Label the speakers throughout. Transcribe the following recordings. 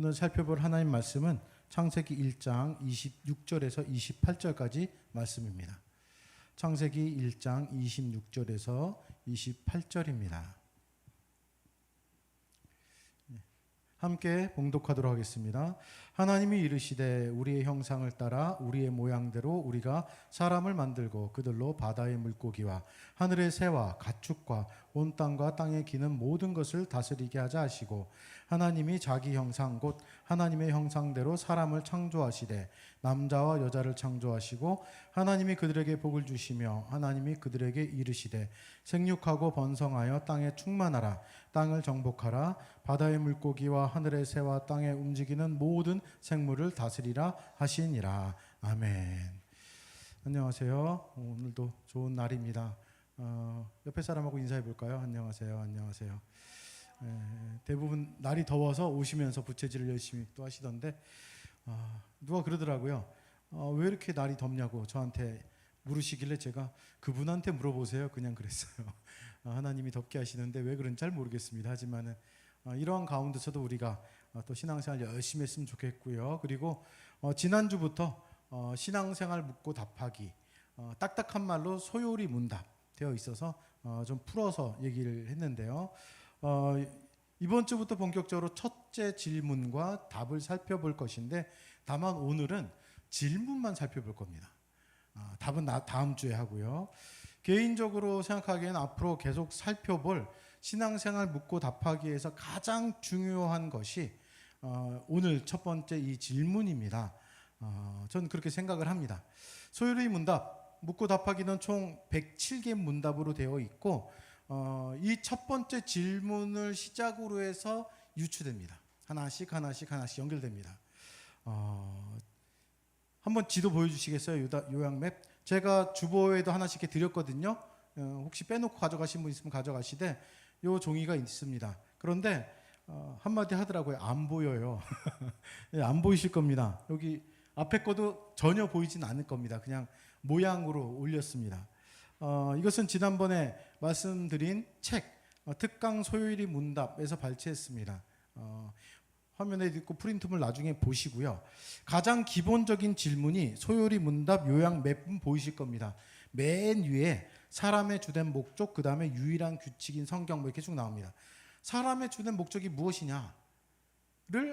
Speaker 1: 오늘 살펴볼 하나님 말씀은 창세기 1장 26절에서 28절까지 말씀입니다. 창세기 1장 26절에서 28절입니다. 함께 봉독하도록 하겠습니다. 하나님이 이르시되 우리의 형상을 따라 우리의 모양대로 우리가 사람을 만들고 그들로 바다의 물고기와 하늘의 새와 가축과 온 땅과 땅에 기는 모든 것을 다스리게 하자 하시고, 하나님이 자기 형상 곧 하나님의 형상대로 사람을 창조하시되 남자와 여자를 창조하시고, 하나님이 그들에게 복을 주시며 하나님이 그들에게 이르시되 생육하고 번성하여 땅에 충만하라. 땅을 정복하라. 바다의 물고기와 하늘의 새와 땅에 움직이는 모든 생물을 다스리라 하시니라. 아멘. 안녕하세요. 오늘도 좋은 날입니다. 옆에 사람하고 인사해 볼까요? 안녕하세요. 안녕하세요. 대부분 날이 더워서 오시면서 부채질을 열심히 또 하시던데, 누가 그러더라고요. 왜 이렇게 날이 덥냐고 저한테 물으시길래 제가 그분한테 물어보세요. 그냥 그랬어요. 하나님이 덥게 하시는데 왜 그런지 잘 모르겠습니다. 하지만은 이러한 가운데서도 우리가 또 신앙생활 열심히 했으면 좋겠고요. 그리고 지난주부터 신앙생활 묻고 답하기, 딱딱한 말로 소요리 문답 되어 있어서 좀 풀어서 얘기를 했는데요. 이번 주부터 본격적으로 첫째 질문과 답을 살펴볼 것인데, 다만 오늘은 질문만 살펴볼 겁니다. 답은 다음 주에 하고요. 개인적으로 생각하기에는 앞으로 계속 살펴볼 신앙생활 묻고 답하기에서 가장 중요한 것이 오늘 첫 번째 이 질문입니다. 저는 그렇게 생각을 합니다. 소요리 문답, 묻고 답하기는 총 107개 문답으로 되어 있고, 이 첫 번째 질문을 시작으로 해서 유추됩니다. 하나씩 연결됩니다. 한번 지도 보여주시겠어요? 요약맵. 제가 주보에도 하나씩 이렇게 드렸거든요. 혹시 빼놓고 가져가신 분 있으면 가져가시되, 요 종이가 있습니다. 그런데 한마디 하더라고요. 안 보여요. 안 보이실 겁니다. 여기 앞에 거도 전혀 보이진 않을 겁니다. 그냥 모양으로 올렸습니다. 이것은 지난번에 말씀드린 책 특강 소요리 문답에서 발췌했습니다. 화면에 있고 프린트물 나중에 보시고요. 가장 기본적인 질문이 소요리 문답 요약 맵은 보이실 겁니다. 맨 위에 사람의 주된 목적, 그 다음에 유일한 규칙인 성경, 이렇게 쭉 나옵니다. 사람의 주된 목적이 무엇이냐를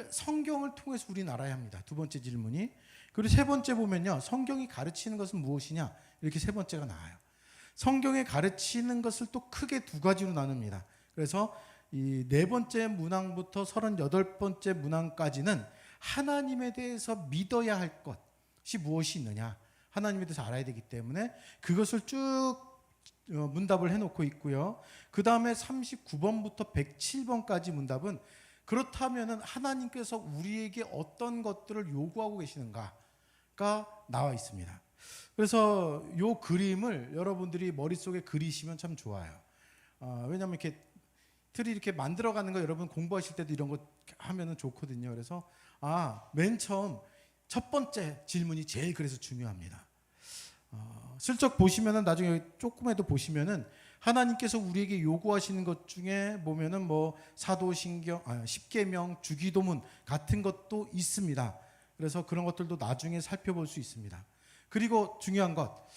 Speaker 1: 성경을 통해서 우리는 알아야 합니다. 두 번째 질문이. 그리고 세 번째 보면요, 성경이 가르치는 것은 무엇이냐, 이렇게 세 번째가 나와요. 성경에 가르치는 것을 또 크게 두 가지로 나눕니다. 그래서 이 네 번째 문항부터 38번째 문항까지는 하나님에 대해서 믿어야 할 것이 무엇이 있느냐, 하나님에 대해서 알아야 되기 때문에 그것을 쭉 문답을 해놓고 있고요. 그 다음에 39번부터 107번까지 문답은 그렇다면 하나님께서 우리에게 어떤 것들을 요구하고 계시는가가 나와 있습니다. 그래서 이 그림을 여러분들이 머릿속에 그리시면 참 좋아요. 왜냐하면 이렇게 틀이 이렇게 만들어가는 거 여러분 공부하실 때도 이런 거 하면 좋거든요. 그래서 맨 처음 첫 번째 질문이 제일 그래서 중요합니다. 슬쩍 보시면은 나중에 조금에도 보시면은 하나님께서 우리에게 요구하시는 것 중에 보면은 뭐 사도신경, 십계명, 주기도문 같은 것도 있습니다. 그래서 그런 것들도 나중에 살펴볼 수 있습니다. 그리고 중요한 것,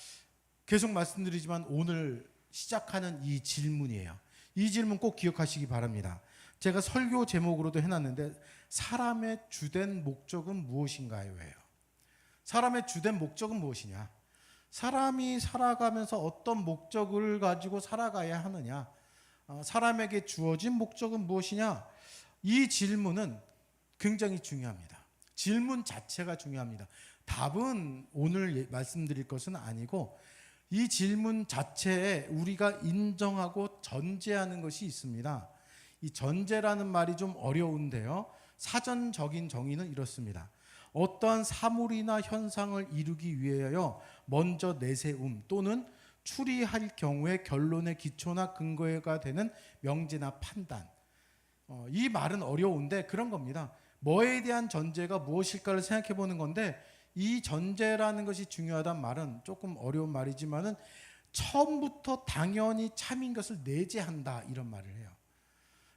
Speaker 1: 계속 말씀드리지만 오늘 시작하는 이 질문이에요. 이 질문 꼭 기억하시기 바랍니다. 제가 설교 제목으로도 해놨는데, 사람의 주된 목적은 무엇인가요? 예요. 사람의 주된 목적은 무엇이냐? 사람이 살아가면서 어떤 목적을 가지고 살아가야 하느냐? 사람에게 주어진 목적은 무엇이냐? 이 질문은 굉장히 중요합니다. 질문 자체가 중요합니다. 답은 오늘 말씀드릴 것은 아니고, 이 질문 자체에 우리가 인정하고 전제하는 것이 있습니다. 이 전제라는 말이 좀 어려운데요, 사전적인 정의는 이렇습니다. 어떠한 사물이나 현상을 이루기 위하여 먼저 내세움 또는 추리할 경우에 결론의 기초나 근거가 되는 명제나 판단. 이 말은 어려운데 그런 겁니다. 뭐에 대한 전제가 무엇일까를 생각해 보는 건데, 이 전제라는 것이 중요하단 말은 조금 어려운 말이지만은 처음부터 당연히 참인 것을 내재한다, 이런 말을 해요.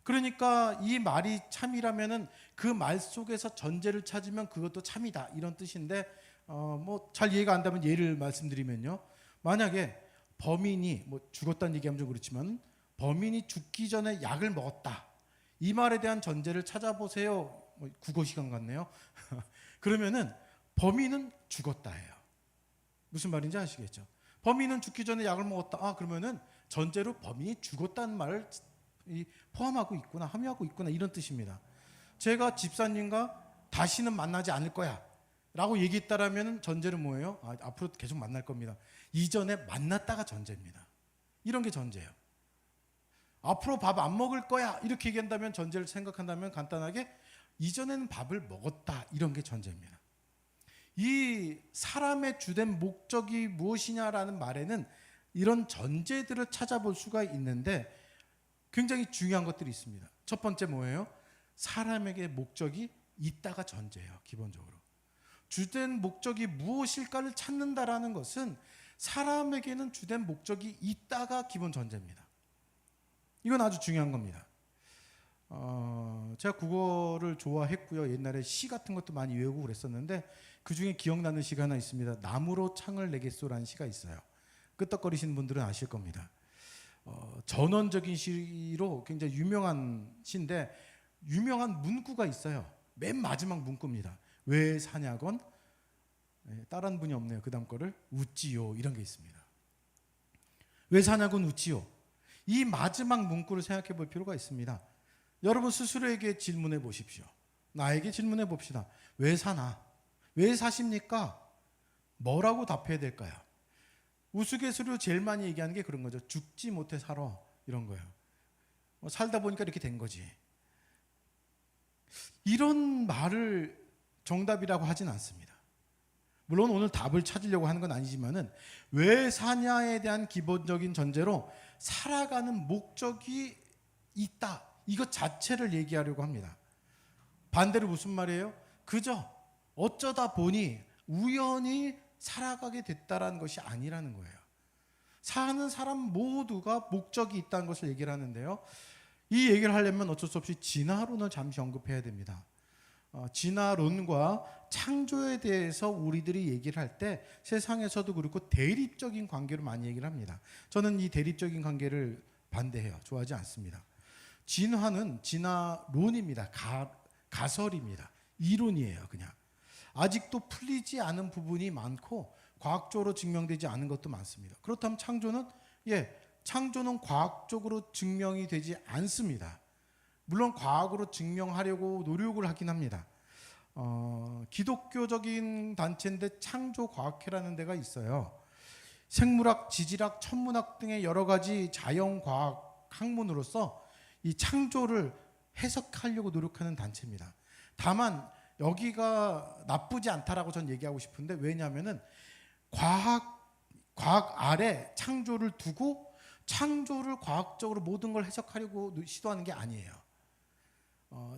Speaker 1: 그러니까 이 말이 참이라면은 그 말 속에서 전제를 찾으면 그것도 참이다 이런 뜻인데 뭐 잘 이해가 안 되면 예를 말씀드리면요. 만약에 범인이 뭐 죽었다는 얘기하면 좀 그렇지만 범인이 죽기 전에 약을 먹었다. 이 말에 대한 전제를 찾아보세요. 뭐 국어 시간 같네요. 그러면은 범인은 죽었다예요. 무슨 말인지 아시겠죠? 범인은 죽기 전에 약을 먹었다. 그러면은 전제로 범인이 죽었다는 말을 포함하고 있구나, 함유하고 있구나 이런 뜻입니다. 제가 집사님과 다시는 만나지 않을 거야 라고 얘기했다라면 전제는 뭐예요? 앞으로 계속 만날 겁니다. 이전에 만났다가 전제입니다. 이런 게 전제예요. 앞으로 밥 안 먹을 거야 이렇게 얘기한다면 전제를 생각한다면 간단하게 이전에는 밥을 먹었다 이런 게 전제입니다. 이 사람의 주된 목적이 무엇이냐라는 말에는 이런 전제들을 찾아볼 수가 있는데 굉장히 중요한 것들이 있습니다. 첫 번째 뭐예요? 사람에게 목적이 있다가 전제예요. 기본적으로. 주된 목적이 무엇일까를 찾는다라는 것은 사람에게는 주된 목적이 있다가 기본 전제입니다. 이건 아주 중요한 겁니다. 제가 국어를 좋아했고요. 옛날에 시 같은 것도 많이 외우고 그랬었는데 그중에 기억나는 시가 하나 있습니다. 나무로 창을 내겠소라는 시가 있어요. 끄떡거리시는 분들은 아실 겁니다. 전원적인 시로 굉장히 유명한 시인데 유명한 문구가 있어요. 맨 마지막 문구입니다. 왜 사냐건 다른 분이 없네요. 그 다음 거를 웃지요 이런 게 있습니다. 왜 사냐건 웃지요. 이 마지막 문구를 생각해 볼 필요가 있습니다. 여러분 스스로에게 질문해 보십시오. 나에게 질문해 봅시다. 왜 사나? 왜 사십니까? 뭐라고 답해야 될까요? 우스갯소리로 제일 많이 얘기하는 게 그런 거죠. 죽지 못해 살아 이런 거예요. 살다 보니까 이렇게 된 거지. 이런 말을 정답이라고 하진 않습니다. 물론 오늘 답을 찾으려고 하는 건 아니지만은 왜 사냐에 대한 기본적인 전제로 살아가는 목적이 있다. 이것 자체를 얘기하려고 합니다. 반대로 무슨 말이에요? 그저 어쩌다 보니 우연히 살아가게 됐다라는 것이 아니라는 거예요. 사는 사람 모두가 목적이 있다는 것을 얘기를 하는데요. 이 얘기를 하려면 어쩔 수 없이 진화론을 잠시 언급해야 됩니다. 진화론과 창조에 대해서 우리들이 얘기를 할 때 세상에서도 그렇고 대립적인 관계로 많이 얘기를 합니다. 저는 이 대립적인 관계를 반대해요. 좋아하지 않습니다. 진화는 진화론입니다. 가설입니다. 이론이에요. 그냥. 아직도 풀리지 않은 부분이 많고 과학적으로 증명되지 않은 것도 많습니다. 그렇다면 창조는 창조는 과학적으로 증명이 되지 않습니다. 물론 과학으로 증명하려고 노력을 하긴 합니다. 기독교적인 단체인데 창조과학회라는 데가 있어요. 생물학, 지질학, 천문학 등의 여러 가지 자연과학 학문으로서 이 창조를 해석하려고 노력하는 단체입니다. 다만 여기가 나쁘지 않다라고 전 얘기하고 싶은데 왜냐하면은 과학 아래 창조를 두고 창조를 과학적으로 모든 걸 해석하려고 시도하는 게 아니에요.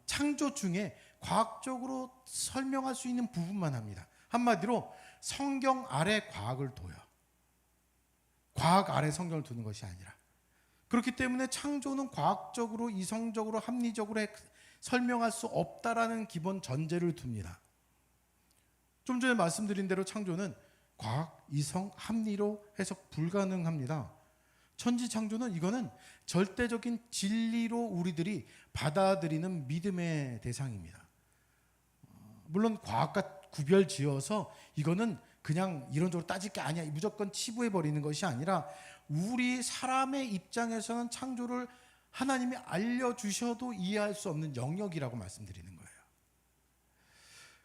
Speaker 1: 창조 중에 과학적으로 설명할 수 있는 부분만 합니다. 한마디로 성경 아래 과학을 둬요. 과학 아래 성경을 두는 것이 아니라. 그렇기 때문에 창조는 과학적으로 이성적으로 합리적으로 설명할 수 없다라는 기본 전제를 둡니다. 좀 전에 말씀드린 대로 창조는 과학, 이성, 합리로 해석 불가능합니다. 천지창조는 이거는 절대적인 진리로 우리들이 받아들이는 믿음의 대상입니다. 물론 과학과 구별 지어서 이거는 그냥 이론적으로 따질 게 아니야 무조건 치부해 버리는 것이 아니라 우리 사람의 입장에서는 창조를 하나님이 알려주셔도 이해할 수 없는 영역이라고 말씀드리는 거예요.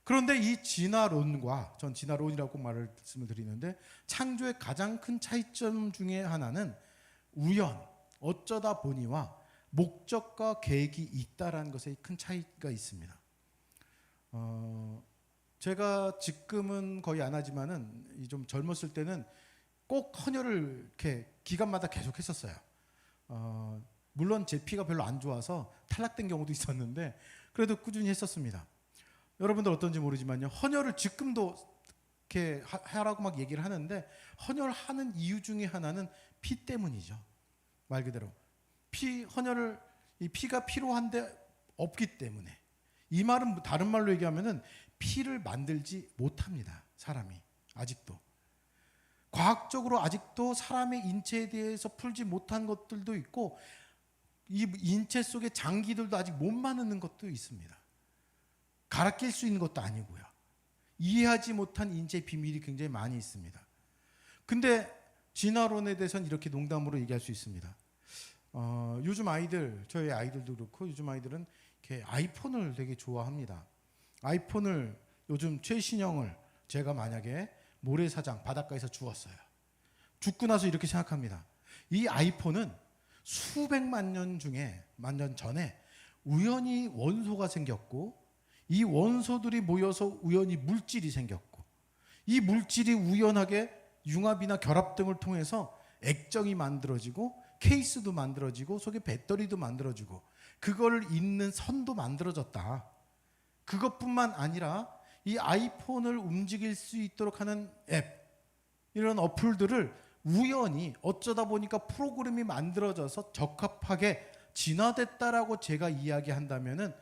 Speaker 1: 그런데 이 진화론과 전 진화론이라고 말씀을 드리는데 창조의 가장 큰 차이점 중에 하나는 우연, 어쩌다 보니와 목적과 계획이 있다라는 것에 큰 차이가 있습니다. 제가 지금은 거의 안 하지만은 좀 젊었을 때는 꼭 헌혈을 이렇게 기간마다 계속 했었어요. 물론 제 피가 별로 안 좋아서 탈락된 경우도 있었는데 그래도 꾸준히 했었습니다. 여러분들 어떤지 모르지만요. 헌혈을 지금도 이렇게 하라고 막 얘기를 하는데 헌혈하는 이유 중에 하나는 피 때문이죠. 말 그대로 피 헌혈을 이 피가 필요한데 없기 때문에, 이 말은 다른 말로 얘기하면은 피를 만들지 못합니다. 사람이 아직도 과학적으로 아직도 사람의 인체에 대해서 풀지 못한 것들도 있고, 이 인체 속의 장기들도 아직 못 만드는 것도 있습니다. 갈아 낄 수 있는 것도 아니고요. 이해하지 못한 인체의 비밀이 굉장히 많이 있습니다. 근데 진화론에 대해서는 이렇게 농담으로 얘기할 수 있습니다. 요즘 아이들, 저희 아이들도 그렇고 요즘 아이들은 이렇게 아이폰을 되게 좋아합니다. 아이폰을 요즘 최신형을 제가 만약에 모래사장 바닷가에서 주웠어요. 죽고 나서 이렇게 생각합니다. 이 아이폰은 수백만 년 중에 만 년 전에 우연히 원소가 생겼고, 이 원소들이 모여서 우연히 물질이 생겼고, 이 물질이 우연하게 융합이나 결합 등을 통해서 액정이 만들어지고 케이스도 만들어지고 속에 배터리도 만들어지고 그걸 잇는 선도 만들어졌다. 그것뿐만 아니라 이 아이폰을 움직일 수 있도록 하는 앱, 이런 어플들을 우연히 어쩌다 보니까 프로그램이 만들어져서 적합하게 진화됐다라고 제가 이야기한다면은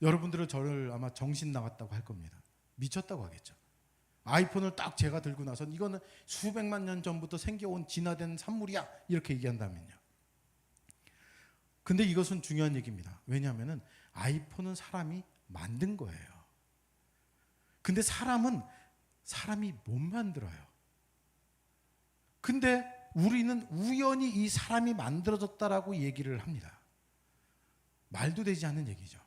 Speaker 1: 여러분들은 저를 아마 정신 나갔다고 할 겁니다. 미쳤다고 하겠죠. 아이폰을 딱 제가 들고 나선 이거는 수백만 년 전부터 생겨온 진화된 산물이야, 이렇게 얘기한다면요. 근데 이것은 중요한 얘기입니다. 왜냐하면은 아이폰은 사람이 만든 거예요. 근데 사람은 사람이 못 만들어요. 근데 우리는 우연히 이 사람이 만들어졌다라고 얘기를 합니다. 말도 되지 않는 얘기죠.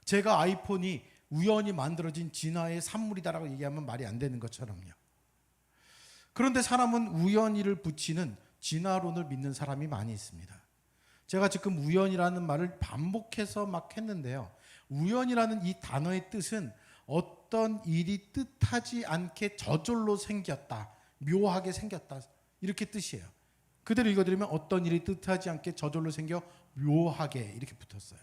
Speaker 1: 제가 아이폰이 우연히 만들어진 진화의 산물이다라고 얘기하면 말이 안 되는 것처럼요. 그런데 사람은 우연히를 붙이는 진화론을 믿는 사람이 많이 있습니다. 제가 지금 우연이라는 말을 반복해서 막 했는데요. 우연이라는 이 단어의 뜻은 어떤 일이 뜻하지 않게 저절로 생겼다, 묘하게 생겼다, 이렇게 뜻이에요. 그대로 읽어드리면 어떤 일이 뜻하지 않게 저절로 생겨 묘하게 이렇게 붙었어요.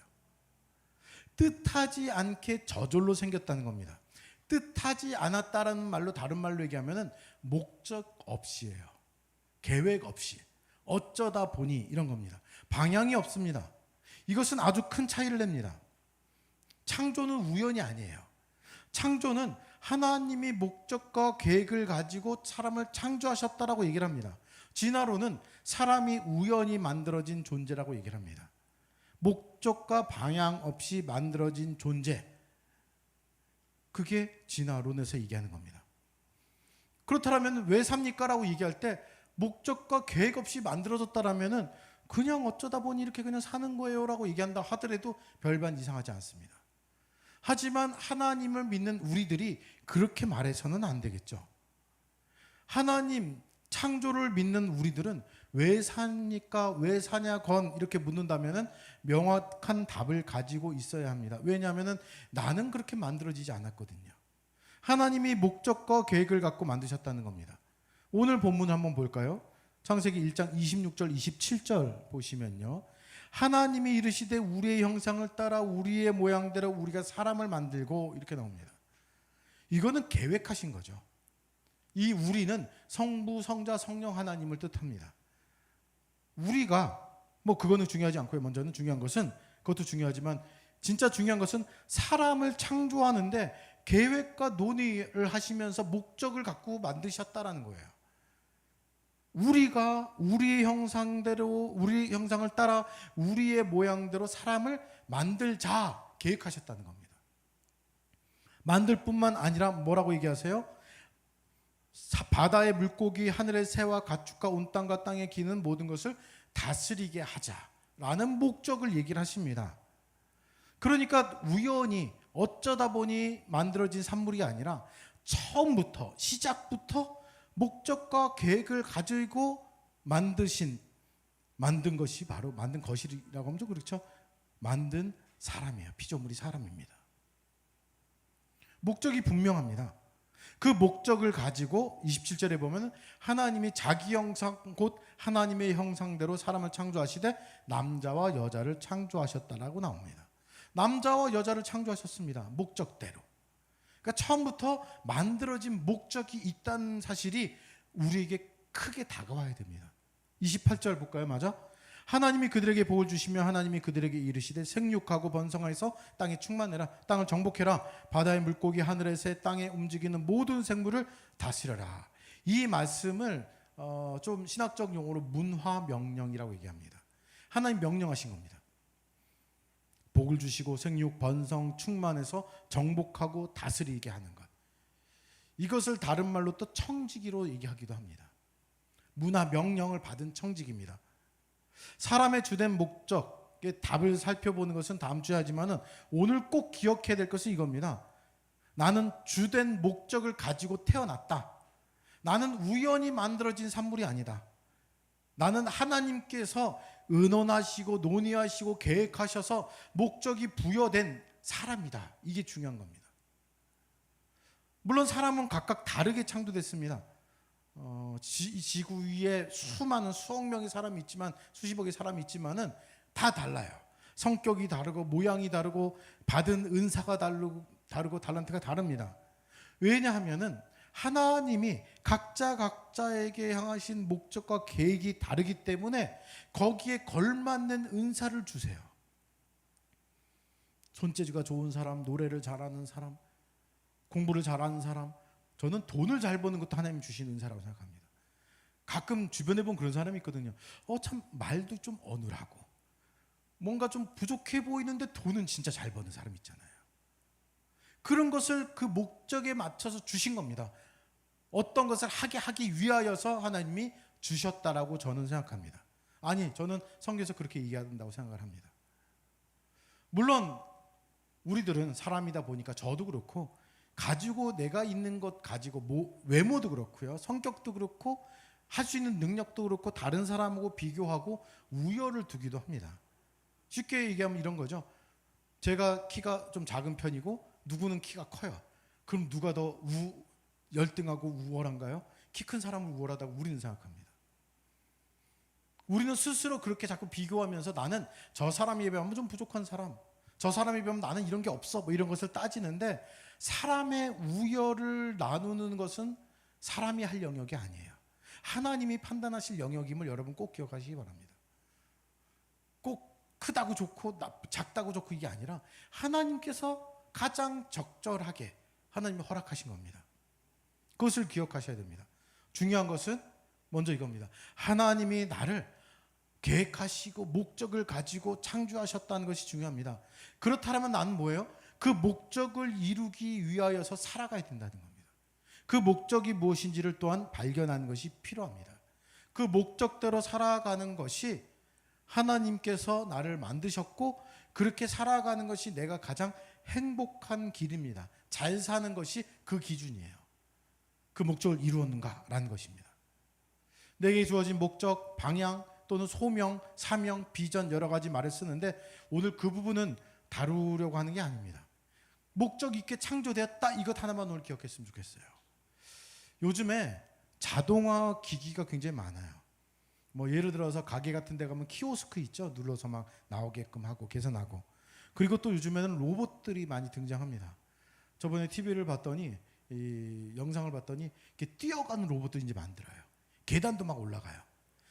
Speaker 1: 뜻하지 않게 저절로 생겼다는 겁니다. 뜻하지 않았다라는 말로, 다른 말로 얘기하면 목적 없이예요. 계획 없이, 어쩌다 보니, 이런 겁니다. 방향이 없습니다. 이것은 아주 큰 차이를 냅니다. 창조는 우연이 아니에요. 창조는 하나님이 목적과 계획을 가지고 사람을 창조하셨다라고 얘기를 합니다. 진화론은 사람이 우연히 만들어진 존재라고 얘기를 합니다. 목적과 방향 없이 만들어진 존재, 그게 진화론에서 얘기하는 겁니다. 그렇다면 왜 삽니까? 라고 얘기할 때 목적과 계획 없이 만들어졌다라면 그냥 어쩌다 보니 이렇게 그냥 사는 거예요 라고 얘기한다 하더라도 별반 이상하지 않습니다. 하지만 하나님을 믿는 우리들이 그렇게 말해서는 안 되겠죠. 하나님 창조를 믿는 우리들은 왜 삽니까? 왜 사냐건 이렇게 묻는다면 명확한 답을 가지고 있어야 합니다. 왜냐하면 나는 그렇게 만들어지지 않았거든요. 하나님이 목적과 계획을 갖고 만드셨다는 겁니다. 오늘 본문 한번 볼까요? 창세기 1장 26절 27절 보시면요. 하나님이 이르시되 우리의 형상을 따라 우리의 모양대로 우리가 사람을 만들고, 이렇게 나옵니다. 이거는 계획하신 거죠. 이 우리는 성부, 성자, 성령 하나님을 뜻합니다. 우리가 그거는 중요하지 않고요. 먼저는 중요한 것은, 그것도 중요하지만 진짜 중요한 것은 사람을 창조하는데 계획과 논의를 하시면서 목적을 갖고 만드셨다라는 거예요. 우리가 우리의 형상대로, 우리 형상을 따라 우리의 모양대로 사람을 만들자 계획하셨다는 겁니다. 만들 뿐만 아니라 뭐라고 얘기하세요? 바다의 물고기, 하늘의 새와 가축과 온 땅과 땅에 기는 모든 것을 다스리게 하자라는 목적을 얘기를 하십니다. 그러니까 우연히 어쩌다 보니 만들어진 산물이 아니라 처음부터, 시작부터 목적과 계획을 가지고 만든 것이 바로, 만든 것이라고 하면 좀 그렇죠. 만든 사람이에요. 피조물이 사람입니다. 목적이 분명합니다. 그 목적을 가지고 27절에 보면 하나님이 자기 형상 곧 하나님의 형상대로 사람을 창조하시되 남자와 여자를 창조하셨다라고 나옵니다. 남자와 여자를 창조하셨습니다. 목적대로. 그러니까 처음부터 만들어진 목적이 있다는 사실이 우리에게 크게 다가와야 됩니다. 28절 볼까요? 맞아? 하나님이 그들에게 복을 주시며 하나님이 그들에게 이르시되 생육하고 번성하여서 땅에 충만해라. 땅을 정복해라. 바다의 물고기, 하늘의 새, 땅에 움직이는 모든 생물을 다스려라. 이 말씀을 좀 신학적 용어로 문화명령이라고 얘기합니다. 하나님 명령하신 겁니다. 복을 주시고 생육, 번성, 충만해서 정복하고 다스리게 하는 것. 이것을 다른 말로 또 청지기로 얘기하기도 합니다. 문화 명령을 받은 청지기입니다. 사람의 주된 목적의 답을 살펴보는 것은 다음 주에 하지만은 오늘 꼭 기억해야 될 것은 이겁니다. 나는 주된 목적을 가지고 태어났다. 나는 우연히 만들어진 산물이 아니다. 나는 하나님께서 의논하시고 논의하시고 계획하셔서 목적이 부여된 사람이다. 이게 중요한 겁니다. 물론 사람은 각각 다르게 창조됐습니다. 지구 위에 수많은 수억 명의 사람이 있지만, 수십억의 사람이 있지만은 다 달라요. 성격이 다르고 모양이 다르고 받은 은사가 다르고 달란트가 다릅니다. 왜냐하면은 하나님이 각자에게 향하신 목적과 계획이 다르기 때문에 거기에 걸맞는 은사를 주세요. 손재주가 좋은 사람, 노래를 잘하는 사람, 공부를 잘하는 사람, 저는 돈을 잘 버는 것도 하나님 주신 은사라고 생각합니다. 가끔 주변에 보면 그런 사람이 있거든요. 참 말도 좀 어눌하고 뭔가 좀 부족해 보이는데 돈은 진짜 잘 버는 사람 있잖아요. 그런 것을 그 목적에 맞춰서 주신 겁니다. 어떤 것을 하기 위하여서 하나님이 주셨다라고 저는 생각합니다. 아니, 저는 성경에서 그렇게 얘기한다고 생각을 합니다. 물론 우리들은 사람이다 보니까 저도 그렇고 가지고 내가 있는 것 가지고 외모도 그렇고요, 성격도 그렇고 할 수 있는 능력도 그렇고 다른 사람하고 비교하고 우열을 두기도 합니다. 쉽게 얘기하면 이런 거죠. 제가 키가 좀 작은 편이고 누구는 키가 커요. 그럼 누가 더 열등하고 우월한가요? 키 큰 사람을 우월하다고 우리는 생각합니다. 우리는 스스로 그렇게 자꾸 비교하면서 나는 저 사람에 비하면 좀 부족한 사람, 저 사람에 비하면 나는 이런 게 없어, 뭐 이런 것을 따지는데, 사람의 우열을 나누는 것은 사람이 할 영역이 아니에요. 하나님이 판단하실 영역임을 여러분 꼭 기억하시기 바랍니다. 꼭 크다고 좋고 작다고 좋고 이게 아니라 하나님께서 가장 적절하게 하나님이 허락하신 겁니다. 그것을 기억하셔야 됩니다. 중요한 것은 먼저 이겁니다. 하나님이 나를 계획하시고 목적을 가지고 창조하셨다는 것이 중요합니다. 그렇다면 나는 뭐예요? 그 목적을 이루기 위하여서 살아가야 된다는 겁니다. 그 목적이 무엇인지를 또한 발견하는 것이 필요합니다. 그 목적대로 살아가는 것이 하나님께서 나를 만드셨고 그렇게 살아가는 것이 내가 가장 행복한 길입니다. 잘 사는 것이 그 기준이에요. 그 목적을 이루었는가라는 것입니다. 내게 주어진 목적, 방향 또는 소명, 사명, 비전 여러 가지 말을 쓰는데 오늘 그 부분은 다루려고 하는 게 아닙니다. 목적 있게 창조되었다, 이것 하나만 오늘 기억했으면 좋겠어요. 요즘에 자동화 기기가 굉장히 많아요. 뭐 예를 들어서 가게 같은 데 가면 키오스크 있죠. 눌러서 막 나오게끔 하고 계산하고. 그리고 또 요즘에는 로봇들이 많이 등장합니다. 저번에 TV를 봤더니 이 영상을 봤더니 이렇게 뛰어가는 로봇도 이제 만들어요. 계단도 막 올라가요.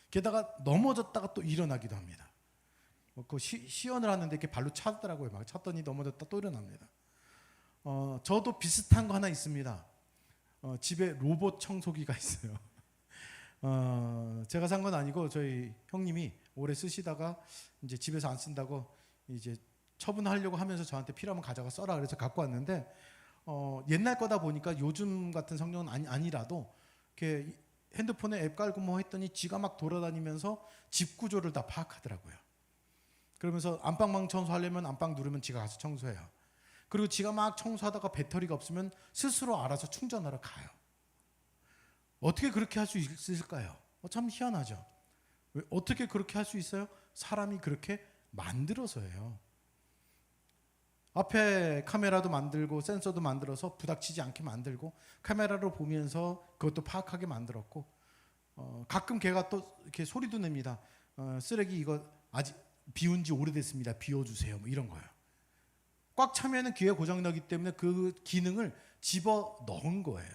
Speaker 1: 게다가 넘어졌다가 또 일어나기도 합니다. 그 시연을 하는데 이렇게 발로 차더라고요. 막 찼더니 넘어졌다 또 일어납니다. 저도 비슷한 거 하나 있습니다. 집에 로봇 청소기가 있어요. 제가 산 건 아니고 저희 형님이 오래 쓰시다가 이제 집에서 안 쓴다고 이제 처분하려고 하면서 저한테 필요하면 가져가 써라 그래서 갖고 왔는데, 옛날 거다 보니까 요즘 같은 성능은 아니라도 이렇게 핸드폰에 앱 깔고 뭐 했더니 지가 막 돌아다니면서 집 구조를 다 파악하더라고요. 그러면서 안방망 청소하려면 안방 누르면 지가 가서 청소해요. 그리고 지가 막 청소하다가 배터리가 없으면 스스로 알아서 충전하러 가요. 어떻게 그렇게 할 수 있을까요? 참 희한하죠. 어떻게 그렇게 할 수 있어요? 사람이 그렇게 만들어서예요. 앞에 카메라도 만들고 센서도 만들어서 부닥치지 않게 만들고 카메라로 보면서 그것도 파악하게 만들었고, 가끔 걔가 또 이렇게 소리도 냅니다. 쓰레기 이거 아직 비운 지 오래됐습니다. 비워주세요. 뭐 이런 거예요. 꽉 차면은 귀에 고장나기 때문에 그 기능을 집어 넣은 거예요.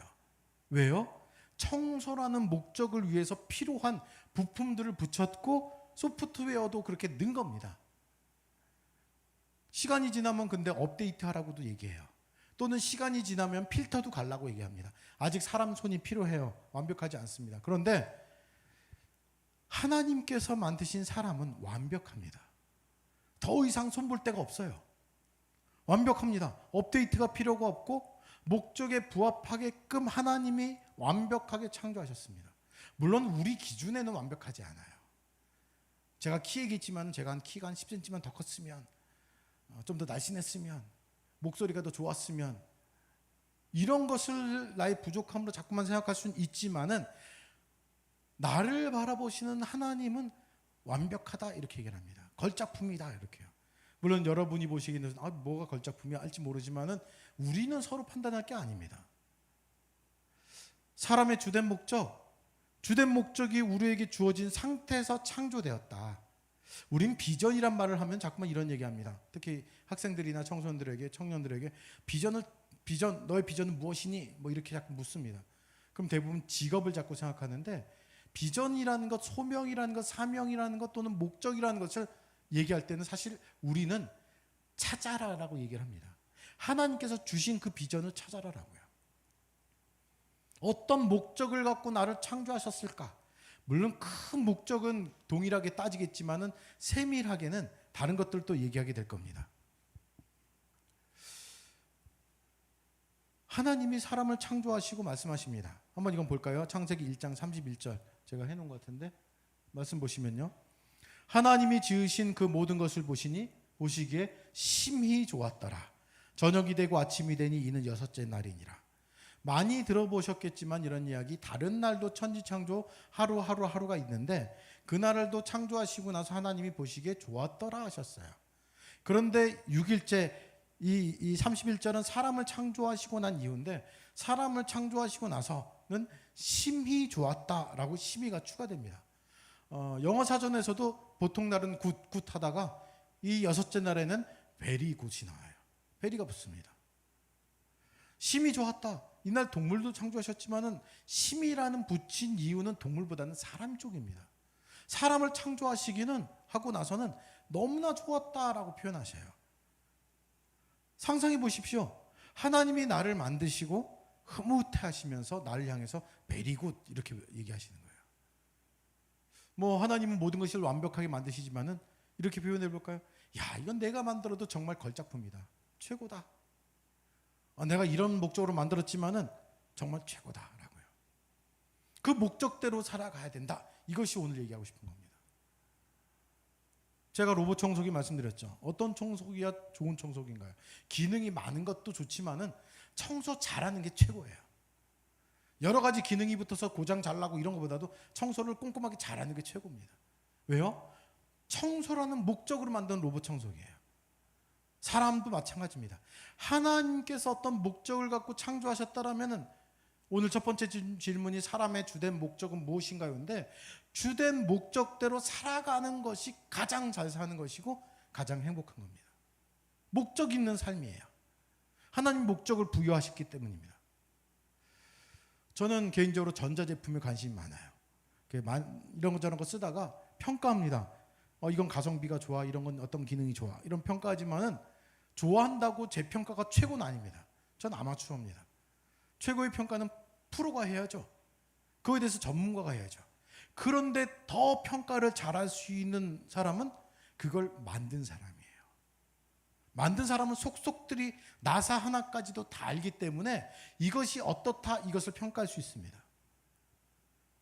Speaker 1: 왜요? 청소라는 목적을 위해서 필요한 부품들을 붙였고 소프트웨어도 그렇게 는 겁니다. 시간이 지나면 근데 업데이트 하라고도 얘기해요. 또는 시간이 지나면 필터도 갈라고 얘기합니다. 아직 사람 손이 필요해요. 완벽하지 않습니다. 그런데 하나님께서 만드신 사람은 완벽합니다. 더 이상 손볼 데가 없어요. 완벽합니다. 업데이트가 필요가 없고 목적에 부합하게끔 하나님이 완벽하게 창조하셨습니다. 물론 우리 기준에는 완벽하지 않아요. 제가 키 얘기했지만 제가 키가 한 10cm만 더 컸으면, 좀 더 날씬했으면, 목소리가 더 좋았으면, 이런 것을 나의 부족함으로 자꾸만 생각할 수는 있지만은 나를 바라보시는 하나님은 완벽하다 이렇게 얘기를 합니다. 걸작품이다 이렇게요. 물론 여러분이 보시기에는 뭐가 걸작품이야 할지 모르지만은 우리는 서로 판단할 게 아닙니다. 사람의 주된 목적이 우리에게 주어진 상태에서 창조되었다. 우린 비전이란 말을 하면 자꾸만 이런 얘기합니다. 특히 학생들이나 청소년들에게, 청년들에게 너의 비전은 무엇이니? 뭐 이렇게 자꾸 묻습니다. 그럼 대부분 직업을 자꾸 생각하는데, 비전이라는 것, 소명이라는 것, 사명이라는 것 또는 목적이라는 것을 얘기할 때는 사실 우리는 찾아라라고 얘기를 합니다. 하나님께서 주신 그 비전을 찾아라라고요. 어떤 목적을 갖고 나를 창조하셨을까? 물론 큰 목적은 동일하게 따지겠지만은 세밀하게는 다른 것들도 얘기하게 될 겁니다. 하나님이 사람을 창조하시고 말씀하십니다. 한번 이건 볼까요? 창세기 1장 31절 제가 해놓은 것 같은데 말씀 보시면요. 하나님이 지으신 그 모든 것을 보시기에 심히 좋았더라. 저녁이 되고 아침이 되니 이는 여섯째 날이니라. 많이 들어보셨겠지만 이런 이야기, 다른 날도 천지창조 하루가 있는데 그날도 창조하시고 나서 하나님이 보시기에 좋았더라 하셨어요. 그런데 6일째 이 31절은 사람을 창조하시고 난 이후인데, 사람을 창조하시고 나서는 심히 좋았다라고 심히가 추가됩니다. 영어 사전에서도 보통 날은 굿 하다가 이 여섯째 날에는 very good이 나와요. very가 붙습니다. 심히 좋았다. 이날 동물도 창조하셨지만은 심히라는 붙인 이유는 동물보다는 사람 쪽입니다. 사람을 창조하시기는 하고 나서는 너무나 좋았다라고 표현하셔요. 상상해 보십시오. 하나님이 나를 만드시고 흐뭇해하시면서 나를 향해서 very good 이렇게 얘기하시는 거예요. 뭐 하나님은 모든 것을 완벽하게 만드시지만은 이렇게 표현해 볼까요? 야, 이건 내가 만들어도 정말 걸작품이다. 최고다. 내가 이런 목적으로 만들었지만은 정말 최고다라고요. 그 목적대로 살아가야 된다. 이것이 오늘 얘기하고 싶은 겁니다. 제가 로봇 청소기 말씀드렸죠. 어떤 청소기가 좋은 청소기인가요? 기능이 많은 것도 좋지만은 청소 잘하는 게 최고예요. 여러 가지 기능이 붙어서 고장 잘 나고 이런 것보다도 청소를 꼼꼼하게 잘하는 게 최고입니다. 왜요? 청소라는 목적으로 만든 로봇 청소기예요. 사람도 마찬가지입니다. 하나님께서 어떤 목적을 갖고 창조하셨다라면은, 오늘 첫 번째 질문이 사람의 주된 목적은 무엇인가요? 근데 주된 목적대로 살아가는 것이 가장 잘 사는 것이고 가장 행복한 겁니다. 목적 있는 삶이에요. 하나님 목적을 부여하셨기 때문입니다. 저는 개인적으로 전자제품에 관심이 많아요. 이런 거 저런 거 쓰다가 평가합니다. 이건 가성비가 좋아, 이런 건 어떤 기능이 좋아, 이런 평가하지만은 좋아한다고 제 평가가 최고는 아닙니다. 전 아마추어입니다. 최고의 평가는 프로가 해야죠. 그거에 대해서 전문가가 해야죠. 그런데 더 평가를 잘할 수 있는 사람은 그걸 만든 사람이에요. 만든 사람은 속속들이 나사 하나까지도 다 알기 때문에 이것이 어떻다 이것을 평가할 수 있습니다.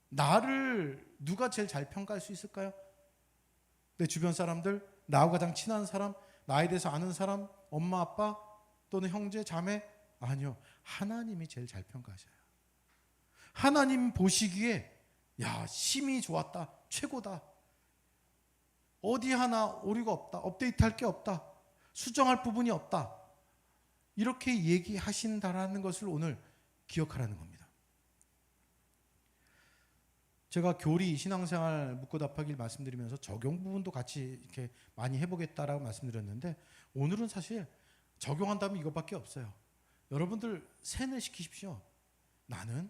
Speaker 1: 나를 누가 제일 잘 평가할 수 있을까요? 내 주변 사람들, 나하고 가장 친한 사람, 나에 대해서 아는 사람, 엄마, 아빠 또는 형제, 자매? 아니요. 하나님이 제일 잘 평가하셔요. 하나님 보시기에 야, 심히 좋았다. 최고다. 어디 하나 오류가 없다. 업데이트할 게 없다. 수정할 부분이 없다. 이렇게 얘기하신다라는 것을 오늘 기억하라는 겁니다. 제가 교리, 신앙생활 묻고 답하기를 말씀드리면서 적용 부분도 같이 이렇게 많이 해보겠다라고 말씀드렸는데, 오늘은 사실 적용한다면 이것밖에 없어요. 여러분들 세뇌시키십시오. 나는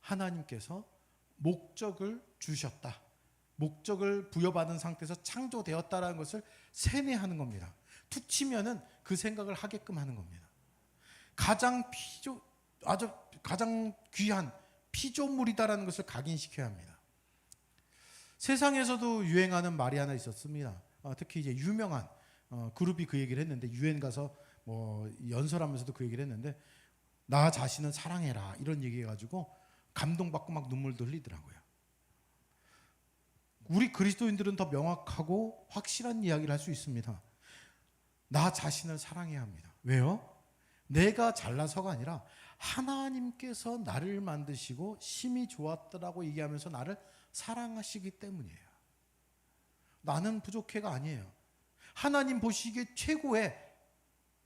Speaker 1: 하나님께서 목적을 주셨다. 목적을 부여받은 상태에서 창조되었다라는 것을 세뇌하는 겁니다. 툭 치면은 그 생각을 하게끔 하는 겁니다. 가장 귀한 피조물이다라는 것을 각인시켜야 합니다. 세상에서도 유행하는 말이 하나 있었습니다. 특히 이제 유명한 그룹이 그 얘기를 했는데, 유엔 가서 뭐 연설하면서도 그 얘기를 했는데, 나 자신은 사랑해라 이런 얘기해가지고 감동받고 막 눈물도 흘리더라고요. 우리 그리스도인들은 더 명확하고 확실한 이야기를 할 수 있습니다. 나 자신을 사랑해야 합니다. 왜요? 내가 잘나서가 아니라 하나님께서 나를 만드시고 심히 좋았더라고 얘기하면서 나를 사랑하시기 때문이에요. 나는 부족해가 아니에요. 하나님 보시기에 최고의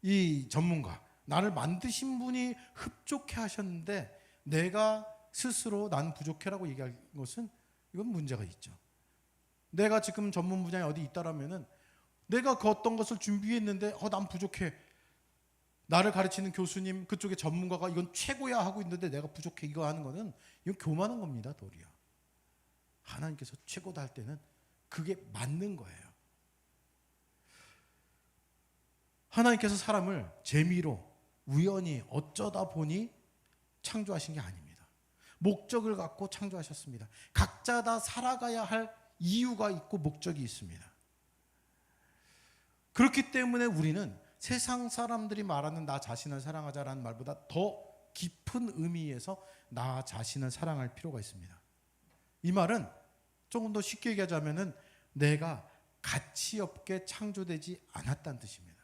Speaker 1: 이 전문가, 나를 만드신 분이 흡족해 하셨는데 내가 스스로 난 부족해라고 얘기할 것은 이건 문제가 있죠. 내가 지금 전문 분야에 어디 있다라면은 내가 그 어떤 것을 준비했는데 난 부족해. 나를 가르치는 교수님, 그쪽의 전문가가 이건 최고야 하고 있는데 내가 부족해 이거 하는 거는 이건 교만한 겁니다. 도리어. 하나님께서 최고다 할 때는 그게 맞는 거예요. 하나님께서 사람을 재미로 우연히 어쩌다 보니 창조하신 게 아닙니다. 목적을 갖고 창조하셨습니다. 각자 다 살아가야 할 이유가 있고 목적이 있습니다. 그렇기 때문에 우리는 세상 사람들이 말하는 나 자신을 사랑하자라는 말보다 더 깊은 의미에서 나 자신을 사랑할 필요가 있습니다. 이 말은 조금 더 쉽게 얘기하자면은 내가 가치 없게 창조되지 않았다는 뜻입니다.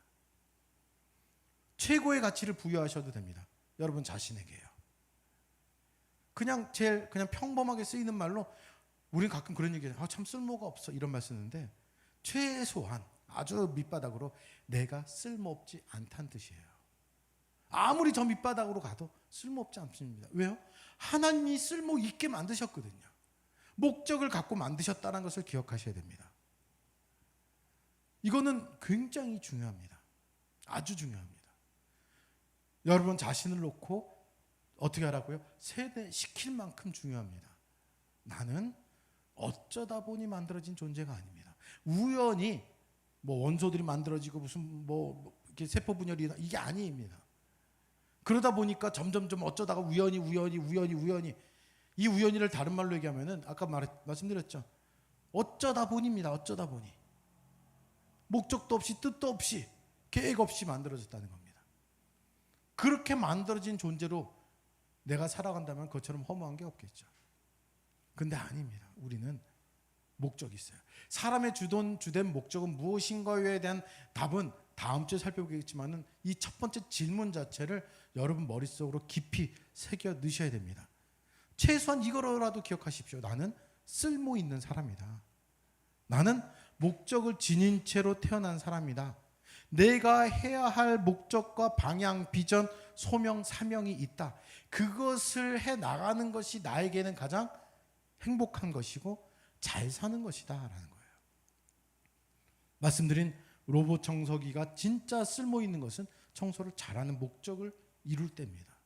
Speaker 1: 최고의 가치를 부여하셔도 됩니다. 여러분 자신에게요. 그냥 평범하게 쓰이는 말로 우리는 가끔 그런 얘기해요. 참 쓸모가 없어 이런 말 쓰는데 최소한 아주 밑바닥으로 내가 쓸모없지 않다는 뜻이에요. 아무리 저 밑바닥으로 가도 쓸모없지 않습니다. 왜요? 하나님이 쓸모 있게 만드셨거든요. 목적을 갖고 만드셨다는 것을 기억하셔야 됩니다. 이거는 굉장히 중요합니다. 아주 중요합니다. 여러분 자신을 놓고 어떻게 하라고요? 세뇌시킬 만큼 중요합니다. 나는 어쩌다 보니 만들어진 존재가 아닙니다. 우연히 원소들이 만들어지고 무슨 이렇게 세포 분열이 이게 아닙니다. 그러다 보니까 점점점 어쩌다가 우연히 이 우연히를 다른 말로 얘기하면은 아까 말씀드렸죠. 어쩌다 보니입니다. 어쩌다 보니. 목적도 없이 뜻도 없이 계획 없이 만들어졌다는 겁니다. 그렇게 만들어진 존재로 내가 살아간다면 그것처럼 허무한 게 없겠죠. 근데 아닙니다. 우리는 목적이 있어요. 사람의 주된 목적은 무엇인가에 대한 답은 다음 주에 살펴보겠지만은 이 첫 번째 질문 자체를 여러분 머릿속으로 깊이 새겨 넣으셔야 됩니다. 최소한 이거라도 기억하십시오. 나는 쓸모 있는 사람이다. 나는 목적을 지닌 채로 태어난 사람이다. 내가 해야 할 목적과 방향, 비전, 소명, 사명이 있다. 그것을 해 나가는 것이 나에게는 가장 행복한 것이고 잘 사는 것이다 라는 거예요. 말씀드린 로봇 청소기가 진짜 쓸모 있는 것은 청소를 잘하는 목적을 이룰 때입니다.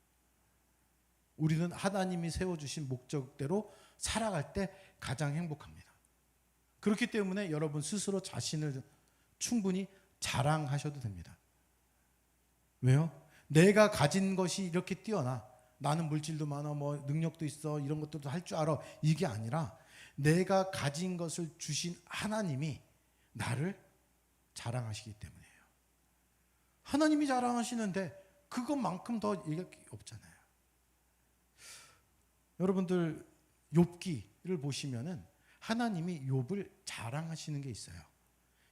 Speaker 1: 우리는 하나님이 세워주신 목적대로 살아갈 때 가장 행복합니다. 그렇기 때문에 여러분 스스로 자신을 충분히 자랑하셔도 됩니다. 왜요? 내가 가진 것이 이렇게 뛰어나, 나는 물질도 많아, 능력도 있어, 이런 것들도 할 줄 알아, 이게 아니라 내가 가진 것을 주신 하나님이 나를 자랑하시기 때문이에요. 하나님이 자랑하시는데 그것만큼 더 얘기할 게 없잖아요. 여러분들 욥기를 보시면은 하나님이 욥을 자랑하시는 게 있어요.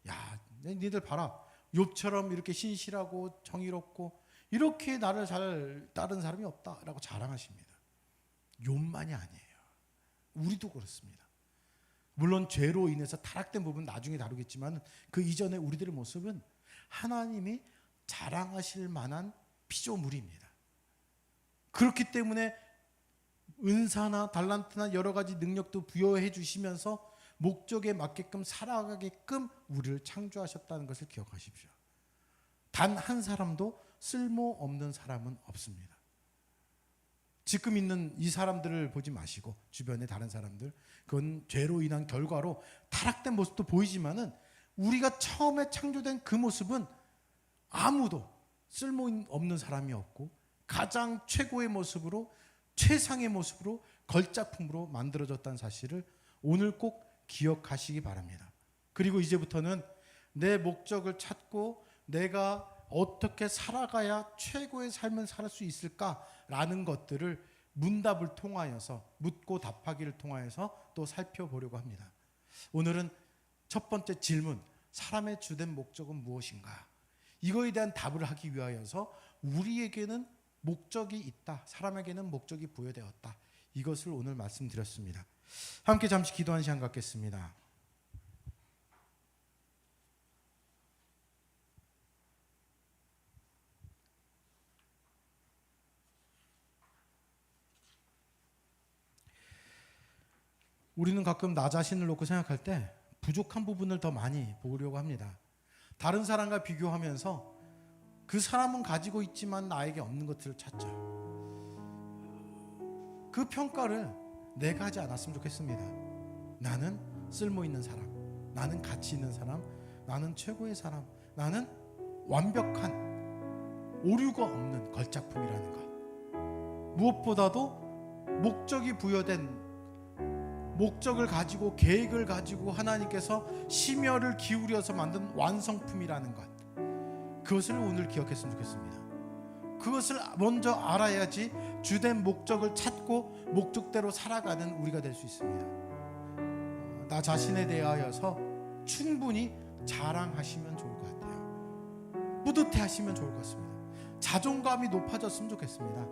Speaker 1: 야, 니들 봐라. 욥처럼 이렇게 신실하고 정의롭고 이렇게 나를 잘 따르는 사람이 없다라고 자랑하십니다. 욥만이 아니에요. 우리도 그렇습니다. 물론 죄로 인해서 타락된 부분 나중에 다루겠지만 그 이전의 우리들의 모습은 하나님이 자랑하실 만한 피조물입니다. 그렇기 때문에 은사나 달란트나 여러 가지 능력도 부여해 주시면서 목적에 맞게끔 살아가게끔 우리를 창조하셨다는 것을 기억하십시오. 단 한 사람도 쓸모없는 사람은 없습니다. 지금 있는 이 사람들을 보지 마시고 주변의 다른 사람들, 그건 죄로 인한 결과로 타락된 모습도 보이지만은 우리가 처음에 창조된 그 모습은 아무도 쓸모없는 사람이었고 가장 최고의 모습으로, 최상의 모습으로, 걸작품으로 만들어졌다는 사실을 오늘 꼭 기억하시기 바랍니다. 그리고 이제부터는 내 목적을 찾고 내가 어떻게 살아가야 최고의 삶을 살 수 있을까라는 것들을 문답을 통하여서, 묻고 답하기를 통하여서 또 살펴보려고 합니다. 오늘은 첫 번째 질문, 사람의 주된 목적은 무엇인가? 이거에 대한 답을 하기 위하여서 우리에게는 목적이 있다, 사람에게는 목적이 부여되었다, 이것을 오늘 말씀드렸습니다. 함께 잠시 기도하는 시간 갖겠습니다. 우리는 가끔 나 자신을 놓고 생각할 때 부족한 부분을 더 많이 보려고 합니다. 다른 사람과 비교하면서 그 사람은 가지고 있지만 나에게 없는 것들을 찾죠. 그 평가를 내가 하지 않았으면 좋겠습니다. 나는 쓸모 있는 사람, 나는 가치 있는 사람, 나는 최고의 사람, 나는 완벽한 오류가 없는 걸작품이라는 것. 무엇보다도 목적이 부여된, 목적을 가지고 계획을 가지고 하나님께서 심혈을 기울여서 만든 완성품이라는 것, 그것을 오늘 기억했으면 좋겠습니다. 그것을 먼저 알아야지 주된 목적을 찾고 목적대로 살아가는 우리가 될 수 있습니다. 나 자신에 대하여서 충분히 자랑하시면 좋을 것 같아요. 뿌듯해하시면 좋을 것 같습니다. 자존감이 높아졌으면 좋겠습니다.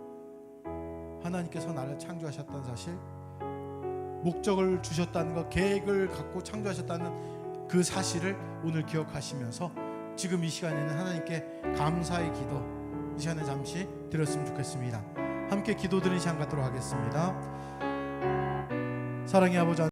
Speaker 1: 하나님께서 나를 창조하셨다는 사실, 목적을 주셨다는 것, 계획을 갖고 창조하셨다는 그 사실을 오늘 기억하시면서 지금 이 시간에는 하나님께 감사의 기도, 이 시간에 잠시 드렸으면 좋겠습니다. 함께 기도 드리는 시간 갖도록 하겠습니다. 사랑의 아버지